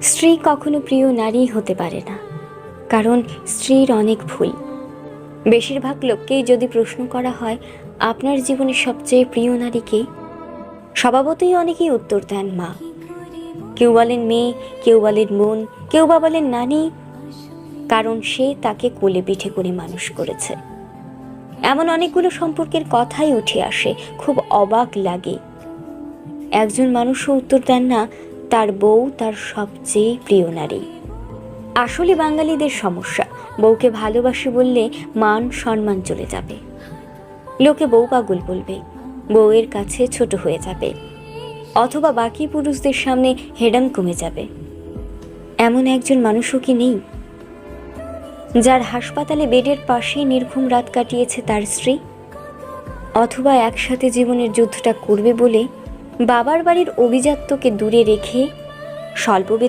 স্ত্রী কখনো প্রিয় নারী হতে পারে না, কারণ স্ত্রীর অনেক ভুল। বেশিরভাগ লোককেই যদি প্রশ্ন করা হয় আপনার জীবনের সবচেয়ে প্রিয় নারী কে, স্বভাবতই অনেকেই উত্তর দেন মা। কেউ বলেন মেয়ে, কেউ বলেন বোন, কেউ বা বলেন নানি, কারণ সে তাকে কোলে পিঠে করে মানুষ করেছে। এমন অনেকগুলো সম্পর্কের কথাই উঠে আসে, খুব অবাক লাগে। একজন মানুষও উত্তর দেন না তার বউ তার সবচেয়ে প্রিয় নারী। আসলে বাঙালিদের সমস্যা, বউকে ভালোবাসি বললে মান সম্মান চলে যাবে, লোকে বউ পাগল বলবে, বউয়ের কাছে ছোট হয়ে যাবে, অথবা বাকি পুরুষদের সামনে হেডাম কমে যাবে। এমন একজন মানুষও কি নেই যার হাসপাতালে বেডের পাশে নির্ঘুম রাত কাটিয়েছে তার স্ত্রী, অথবা একসাথে জীবনের যুদ্ধটা করবে বলে বাবার বাড়ির অভিজাত্যকে দূরে রেখে স্বল্প বেতন